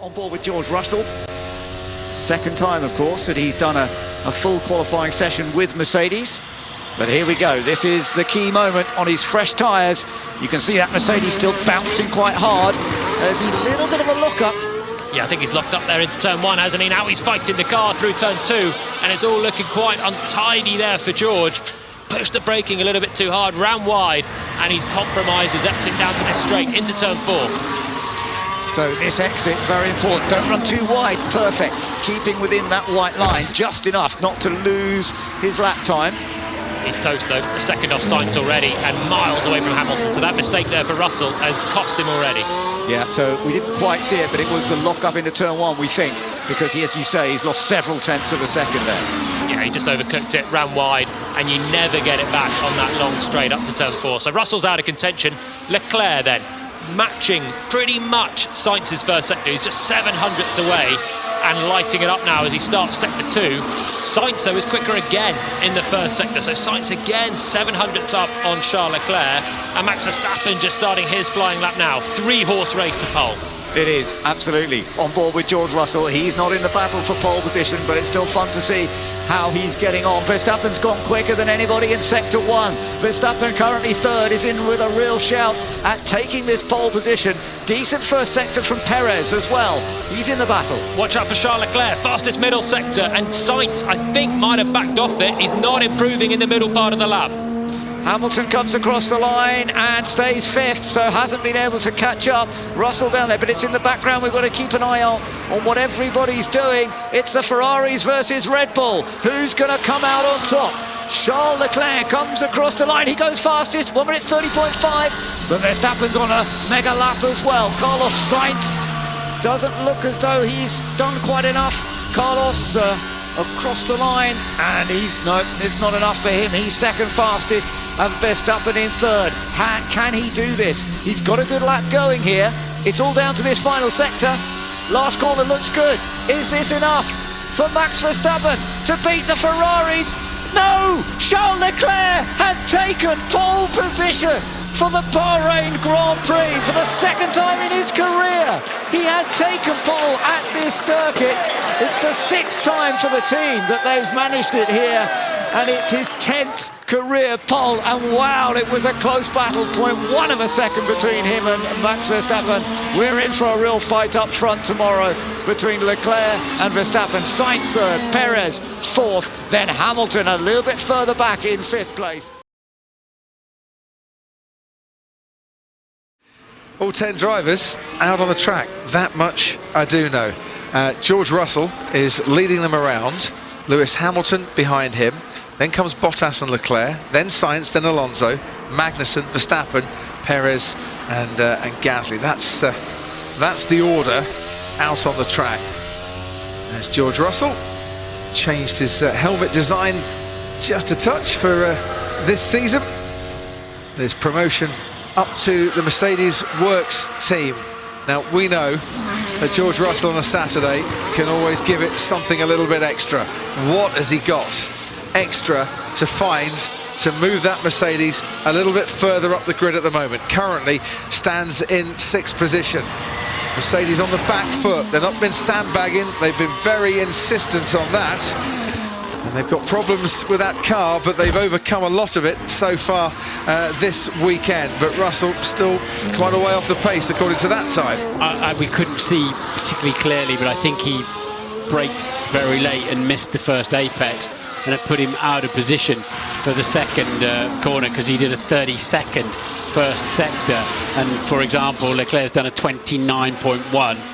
On board with George Russell. Second time, of course, that he's done a full qualifying session with Mercedes. But here we go. This is the key moment on his fresh tyres. You can see that Mercedes still bouncing quite hard. The little bit of a look-up. Yeah, I think he's locked up there into turn one, hasn't he? Now he's fighting the car through turn two, and it's all looking quite untidy there for George. Pushed the braking a little bit too hard, ran wide, and he's compromised his exit down to this straight into turn four. So this exit, very important. Don't run too wide. Perfect. Keeping within that white line, just enough not to lose his lap time. He's toast though, a second off Sainz already and miles away from Hamilton. So that mistake there for Russell has cost him already. Yeah, so we didn't quite see it, but it was the lock-up into turn one, we think, because he, as you say, he's lost several tenths of a second there. Yeah, he just overcooked it, ran wide, and you never get it back on that long straight up to turn four. So Russell's out of contention. Leclerc then, matching pretty much Sainz's first sector. He's just 700ths away and lighting it up now as he starts sector two. Sainz, though, is quicker again in the first sector. So Sainz again 700ths up on Charles Leclerc. And Max Verstappen just starting his flying lap now. 3-horse race for pole. It is, absolutely. On board with George Russell. He's not in the battle for pole position, but it's still fun to see how he's getting on. Verstappen's gone quicker than anybody in sector one. Verstappen currently third, is in with a real shout at taking this pole position. Decent first sector from Perez as well. He's in the battle. Watch out for Charles Leclerc, fastest middle sector, and Sainz, I think, might have backed off it. He's not improving in the middle part of the lap. Hamilton comes across the line and stays fifth, so hasn't been able to catch up. Russell down there, but it's in the background. We've got to keep an eye on what everybody's doing. It's the Ferraris versus Red Bull. Who's going to come out on top? Charles Leclerc comes across the line. He goes fastest, 1 minute 30.5. But Verstappen's on a mega lap as well. Carlos Sainz doesn't look as though he's done quite enough. Carlos across the line, and it's not enough for him. He's second fastest, and Verstappen in third. Can he do this? He's got a good lap going here. It's all down to this final sector. Last corner looks good. Is this enough for Max Verstappen to beat the Ferraris? No! Charles Leclerc has taken pole position for the Bahrain Grand Prix for the second time in his career. He has taken pole at this circuit. It's the 6th time for the team that they've managed it here, and it's his 10th career pole. And wow, it was a close battle, 0.1 of a second between him and Max Verstappen. We're in for a real fight up front tomorrow between Leclerc and Verstappen. Sainz third, Perez fourth, then Hamilton a little bit further back in 5th place. All 10 drivers out on the track, that much I do know. George Russell is leading them around, Lewis Hamilton behind him, then comes Bottas and Leclerc, then Sainz, then Alonso, Magnussen, Verstappen, Perez and Gasly. That's the order out on the track. There's George Russell, changed his helmet design just a touch for this season. There's promotion up to the Mercedes Works team. Now, we know that George Russell on a Saturday can always give it something a little bit extra. What has he got extra to find to move that Mercedes a little bit further up the grid at the moment? Currently stands in 6th position. Mercedes on the back foot. They've not been sandbagging. They've been very insistent on that. And they've got problems with that car, but they've overcome a lot of it so far this weekend. But Russell still quite a way off the pace, according to that time. We couldn't see particularly clearly, but I think he braked very late and missed the first apex, and it put him out of position for the second corner, because he did a 30-second first sector. And, for example, Leclerc's done a 29.1.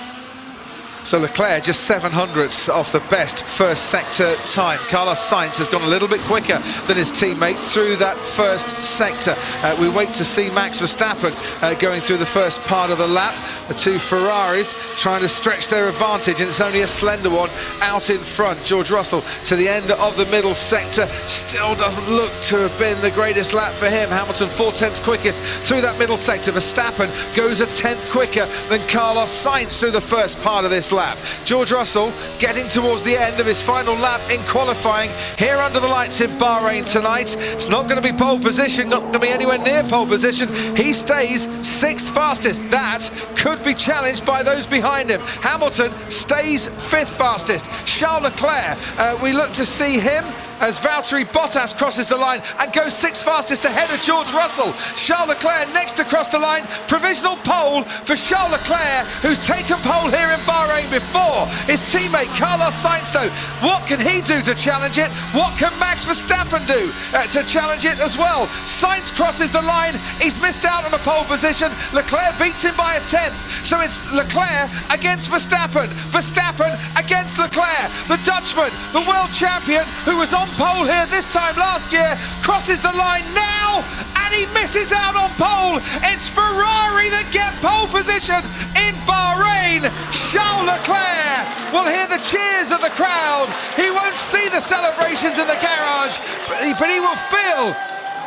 So Leclerc just 700ths off the best first sector time. Carlos Sainz has gone a little bit quicker than his teammate through that first sector. We wait to see Max Verstappen going through the first part of the lap. The two Ferraris trying to stretch their advantage, and it's only a slender one out in front. George Russell to the end of the middle sector. Still doesn't look to have been the greatest lap for him. Hamilton 4/10 quickest through that middle sector. Verstappen goes a 10th quicker than Carlos Sainz through the first part of this lap. George Russell getting towards the end of his final lap in qualifying here under the lights in Bahrain tonight. It's not going to be pole position, not going to be anywhere near pole position. He stays 6th fastest. That could be challenged by those behind him. Hamilton stays 5th fastest. Charles Leclerc, we look to see him as Valtteri Bottas crosses the line and goes 6th fastest ahead of George Russell. Charles Leclerc next to cross the line. Provisional pole for Charles Leclerc, who's taken pole here in Bahrain before. His teammate Carlos Sainz, though, what can he do to challenge it? What can Max Verstappen do to challenge it as well? Sainz crosses the line. He's missed out on a pole position. Leclerc beats him by a 10th. So it's Leclerc against Verstappen. Verstappen against Leclerc. The Dutchman, the world champion, who was on pole here this time last year, crosses the line now, and he misses out on pole. It's Ferrari that get pole position in Bahrain. Charles Leclerc will hear the cheers of the crowd. He won't see the celebrations in the garage, but he will feel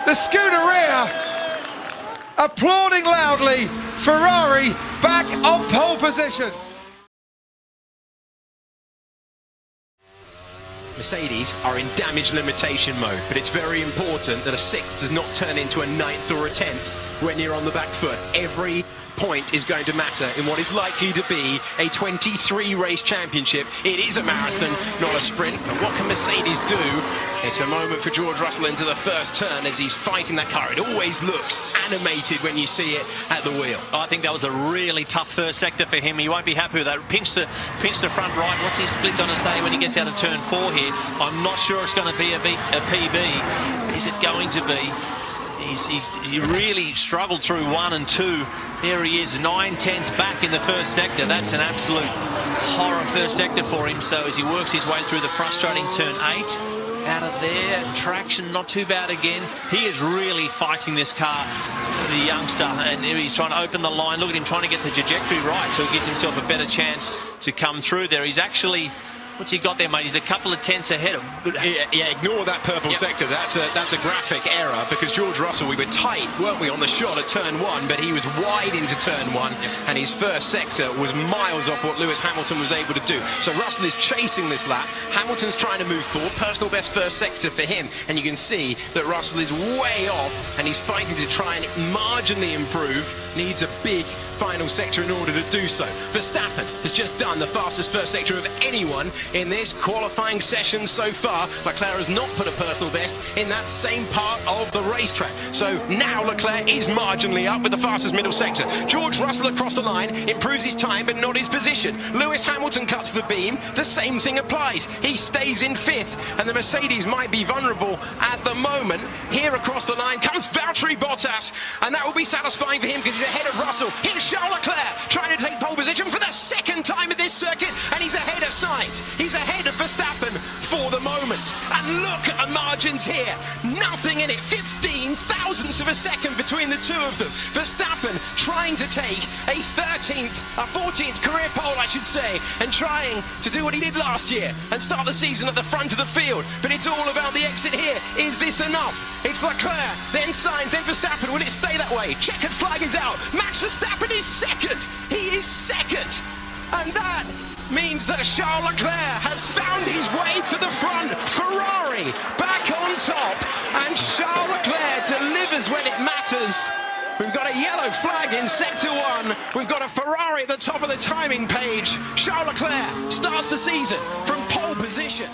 the Scuderia applauding loudly. Ferrari back on pole position. Mercedes are in damage limitation mode, but it's very important that a 6th does not turn into a 9th or a 10th when you're on the back foot. Every point is going to matter in what is likely to be a 23 race championship. It is a marathon, not a sprint. But what can Mercedes do? It's a moment for George Russell into the first turn as he's fighting that car. It always looks animated when you see it at the wheel. I think that was a really tough first sector for him. He won't be happy with that. Pinch the front right. What's his split going to say when he gets out of turn 4 here? I'm not sure it's going to be a PB. Is it going to be? He really struggled through 1 and 2. Here he is, 9/10 back in the first sector. That's an absolute horror first sector for him. So as he works his way through the frustrating turn 8, out of there, traction not too bad again. He is really fighting this car, the youngster, and he's trying to open the line. Look at him trying to get the trajectory right, so he gives himself a better chance to come through there. He's actually... What's he got there, mate? He's a couple of tenths ahead of... Yeah, ignore that purple sector. That's a graphic error, because George Russell, we were tight, weren't we, on the shot at turn 1, but he was wide into turn 1, and his first sector was miles off what Lewis Hamilton was able to do. So Russell is chasing this lap. Hamilton's trying to move forward. Personal best first sector for him, and you can see that Russell is way off, and he's fighting to try and marginally improve. Needs a big final sector in order to do so. Verstappen has just done the fastest first sector of anyone in this qualifying session so far. Leclerc has not put a personal best in that same part of the racetrack. So now Leclerc is marginally up with the fastest middle sector. George Russell across the line improves his time but not his position. Lewis Hamilton cuts the beam. The same thing applies. He stays in 5th, and the Mercedes might be vulnerable at the moment. Here across the line comes Valtteri Bottas, and that will be satisfying for him because he's ahead of Russell. Here's Charles Leclerc trying to take pole position for the second time in this circuit, and he's ahead of Sainz. He's ahead of Verstappen for the moment. And look at the margins here. Nothing in it. 15 thousandths of a second between the two of them. Verstappen trying to take a 14th career pole, I should say, and trying to do what he did last year and start the season at the front of the field. But it's all about the exit here. Is this enough? It's Leclerc, then Sainz, then Verstappen. Will it stay that way? Checkered flag is out. Max Verstappen is second. He is second. And that means that Charles Leclerc has found his way to the front. Ferrari back on top, and Charles Leclerc delivers when it matters. We've got a yellow flag in sector 1. We've got a Ferrari at the top of the timing page. Charles Leclerc starts the season from pole position.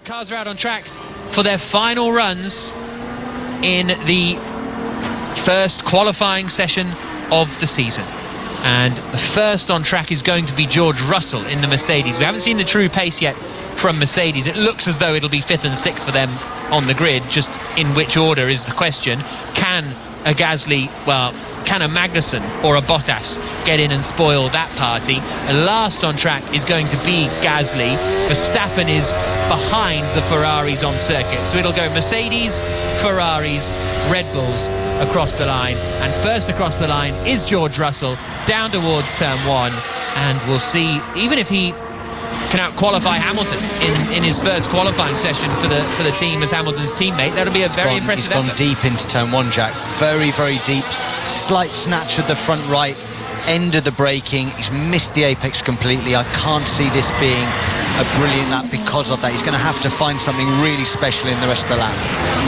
Cars are out on track for their final runs in the first qualifying session of the season, and the first on track is going to be George Russell in the Mercedes. We haven't seen the true pace yet from Mercedes. It looks as though it'll be 5th and 6th for them on the grid. Just in which order is the question. Can a Gasly, can a Magnussen or a Bottas get in and spoil that party? And last on track is going to be Gasly. Verstappen is behind the Ferraris on circuit, so it'll go Mercedes, Ferraris, Red Bulls across the line, and first across the line is George Russell down towards turn 1, and we'll see even if he can out-qualify Hamilton in his first qualifying session for the team as Hamilton's teammate. That'll be a very impressive effort. He's gone deep into turn 1, Jack. Very, very deep. Slight snatch of the front right, end of the braking. He's missed the apex completely. I can't see this being a brilliant lap because of that. He's going to have to find something really special in the rest of the lap.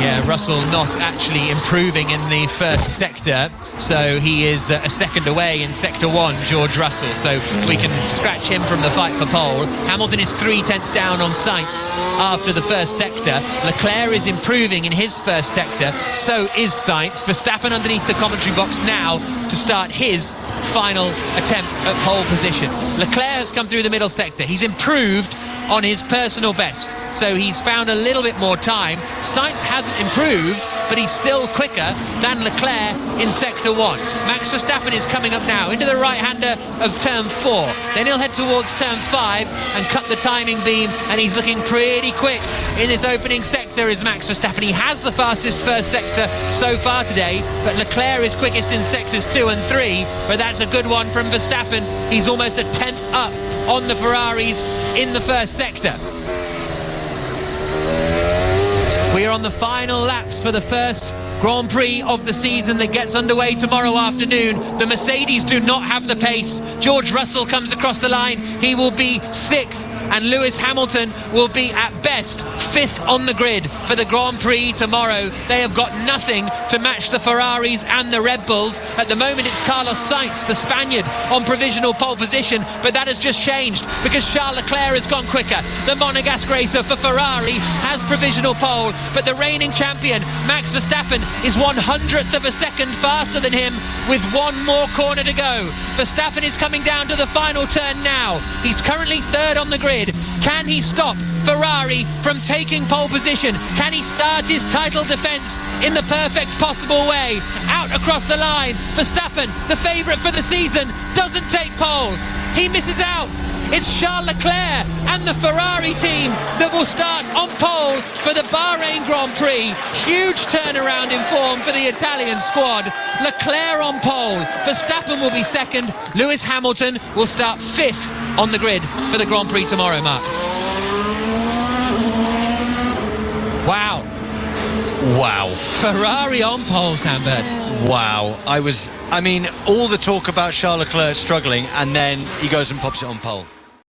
Yeah, Russell not actually improving in the first sector, so he is a second away in sector 1, George Russell, so we can scratch him from the fight for pole. Hamilton is 3/10 down on Sainz after the first sector. Leclerc is improving in his first sector, so is Sainz. Verstappen underneath the commentary box now to start his final attempt at pole position. Leclerc has come through the middle sector. He's improved on his personal best, so he's found a little bit more time. Sainz hasn't improved, but he's still quicker than Leclerc in sector 1. Max Verstappen is coming up now into the right-hander of turn 4. Then he'll head towards turn 5 and cut the timing beam, and he's looking pretty quick in this opening sector is Max Verstappen. He has the fastest first sector so far today, but Leclerc is quickest in sectors 2 and 3, but that's a good one from Verstappen. He's almost a tenth up on the Ferraris in the first sector. We are on the final laps for the first Grand Prix of the season that gets underway tomorrow afternoon. The Mercedes do not have the pace. George Russell comes across the line. He will be 6th, and Lewis Hamilton will be at best 5th on the grid for the Grand Prix tomorrow. They have got nothing to match the Ferraris and the Red Bulls. At the moment it's Carlos Sainz, the Spaniard, on provisional pole position, but that has just changed because Charles Leclerc has gone quicker. The Monegasque racer for Ferrari has provisional pole, but the reigning champion Max Verstappen is 1/100th of a second faster than him with one more corner to go. Verstappen is coming down to the final turn now. He's currently 3rd on the grid. Can he stop Ferrari from taking pole position? Can he start his title defence in the perfect possible way? Out across the line, Verstappen, the favourite for the season, doesn't take pole. He misses out. It's Charles Leclerc and the Ferrari team that will start on pole for the Bahrain Grand Prix. Huge turnaround in form for the Italian squad. Leclerc on pole. Verstappen will be 2nd. Lewis Hamilton will start 5th on the grid for the Grand Prix tomorrow, Mark. Wow. Wow. Ferrari on pole, Sandberg. Wow. I mean, all the talk about Charles Leclerc struggling, and then he goes and pops it on pole.